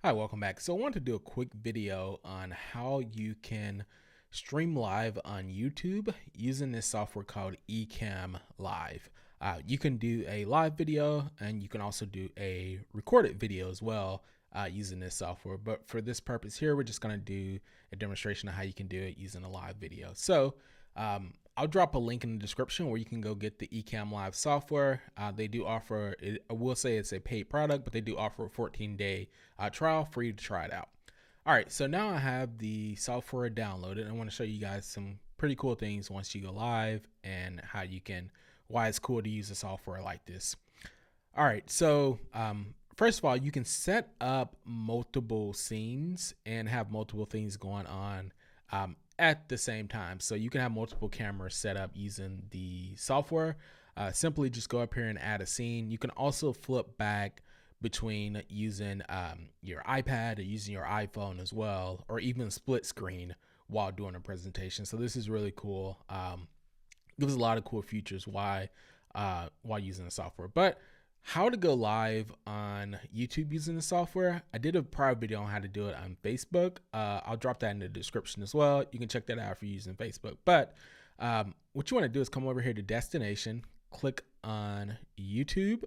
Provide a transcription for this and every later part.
Hi, welcome back. So I want to do a quick video on how you can stream live on YouTube using this software called Ecamm Live. You can do a live video and you can also do a recorded video as well using this software. But for this purpose here, we're just going to do a demonstration of how you can do it using a live video. So I'll drop a link in the description where you can go get the Ecamm Live software. They do offer, I will say it's a paid product, but they do offer a 14-day trial for you to try it out. All right, so now I have the software downloaded. I want to show you guys some pretty cool things once you go live and why it's cool to use a software like this. All right, so first of all, you can set up multiple scenes and have multiple things going on at the same time. So you can have multiple cameras set up using the software. Simply just go up here and add a scene. You can also flip back between using your iPad or using your iPhone as well, or even split screen while doing a presentation. So this is really cool. Gives a lot of cool features while using the software. But how to go live on YouTube using the software, I did a prior video on how to do it on Facebook. I'll drop that in the description as well. You can check that out if you're using Facebook. But what you want to do is come over here to destination, click on YouTube,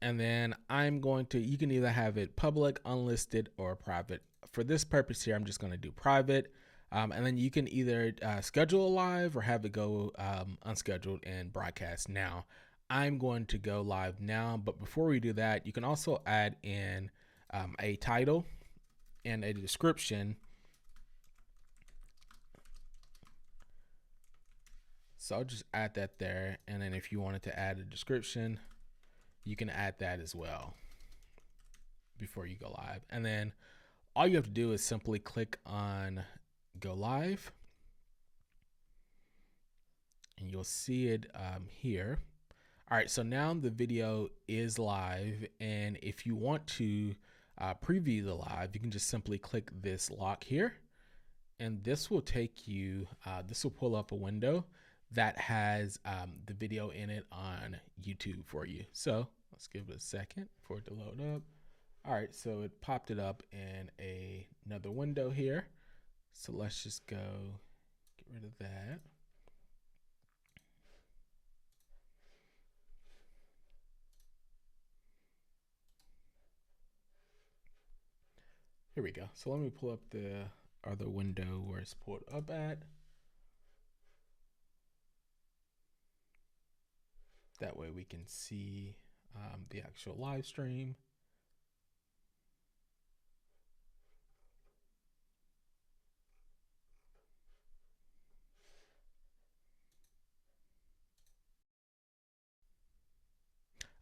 and then you can either have it public, unlisted, or private. For this purpose here, I'm just going to do private. And then you can either schedule a live or have it go unscheduled and broadcast now. I'm going to go live now, but before we do that, you can also add in a title and a description. So I'll just add that there. And then if you wanted to add a description, you can add that as well before you go live. And then all you have to do is simply click on go live and you'll see it here. All right, so now the video is live, and if you want to preview the live, you can just simply click this lock here, and this will take you, this will pull up a window that has the video in it on YouTube for you. So let's give it a second for it to load up. All right, so it popped it up in another window here. So let's just go get rid of that. Here we go. So let me pull up the other window where it's pulled up at. That way we can see the actual live stream.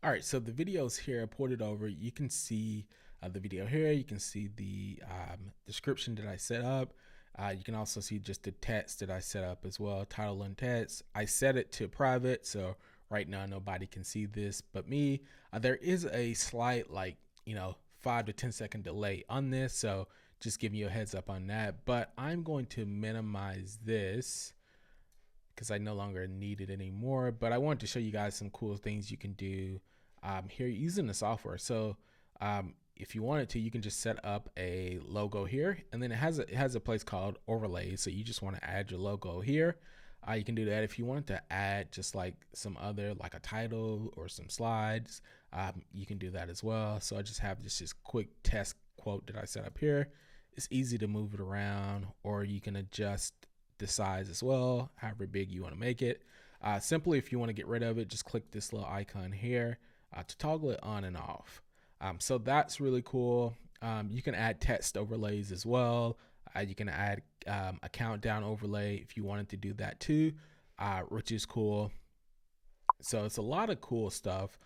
All right, so the video's here. I ported over. You can see the video here. You can see the description that I set up. You can also see just the text that I set up as well, title and text. I set it to private, so right now nobody can see this but me. There is a slight 5 to 10 second delay on this, so just giving you a heads up on that. But I'm going to minimize this because I no longer need it anymore. But I wanted to show you guys some cool things you can do here using the software. So if you wanted to, you can just set up a logo here, and then it has a place called overlays. So you just want to add your logo here. You can do that. If you wanted to add just like some other, like a title or some slides, you can do that as well. So I just have this quick test quote that I set up here. It's easy to move it around, or you can adjust the size as well, however big you want to make it. Simply, if you want to get rid of it, just click this little icon here to toggle it on and off. So that's really cool. You can add text overlays as well. You can add a countdown overlay if you wanted to do that too, which is cool. So it's a lot of cool stuff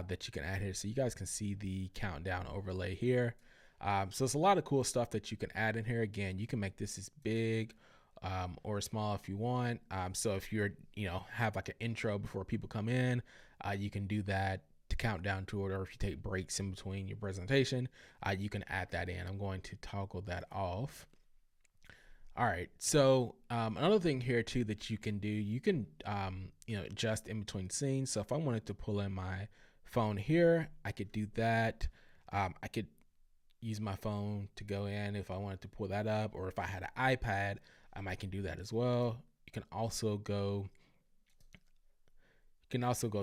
that you can add here. So you guys can see the countdown overlay here. So it's a lot of cool stuff that you can add in here. Again, you can make this as big or small if you want. So if you're, have like an intro before people come in, you can do that to count down to it. Or if you take breaks in between your presentation, you can add that in. I'm going to toggle that off. All right. So another thing here too that you can do, you can adjust in between scenes. So if I wanted to pull in my phone here, I could do that. I could use my phone to go in if I wanted to pull that up, or if I had an iPad, I can do that as well. You can also go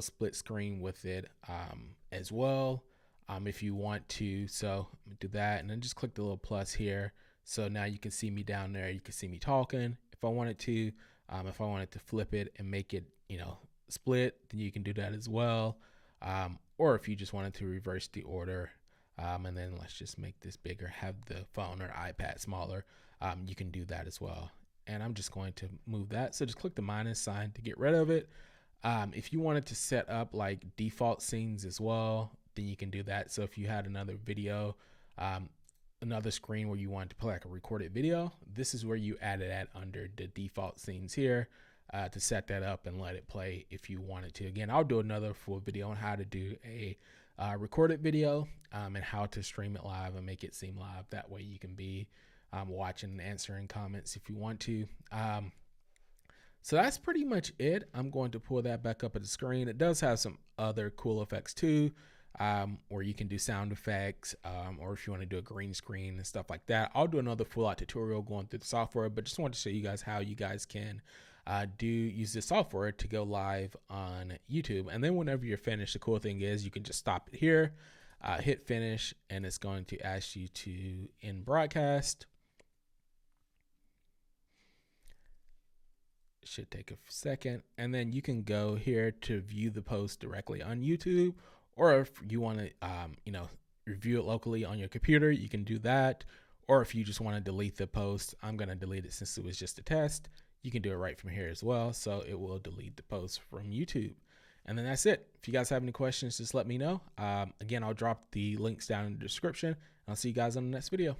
split screen with it as well, if you want to. So do that, and then just click the little plus here. So now you can see me down there. You can see me talking. If I wanted to, if I wanted to flip it and make it, split, then you can do that as well. Or if you just wanted to reverse the order, and then let's just make this bigger, have the phone or iPad smaller, you can do that as well. And I'm just going to move that. So just click the minus sign to get rid of it. If you wanted to set up like default scenes as well, then you can do that. So if you had another video, another screen where you wanted to play like a recorded video, this is where you add it at under the default scenes here, to set that up and let it play if you wanted to. Again, I'll do another full video on how to do a recorded video, and how to stream it live and make it seem live. That way you can be watching and answering comments if you want to. So that's pretty much it. I'm going to pull that back up at the screen. It does have some other cool effects too, where you can do sound effects, or if you want to do a green screen and stuff like that. I'll do another full out tutorial going through the software, but just wanted to show you guys how you guys can use this software to go live on YouTube. And then whenever you're finished, the cool thing is you can just stop it here, hit finish, and it's going to ask you to end broadcast. Should take a second, and then you can go here to view the post directly on YouTube, or if you want to review it locally on your computer, you can do that. Or if you just want to delete the post, I'm going to delete it since it was just a test, you can do it right from here as well. So it will delete the post from YouTube. And then that's it. If you guys have any questions, just let me know. Again, I'll drop the links down in the description. I'll see you guys on the next video.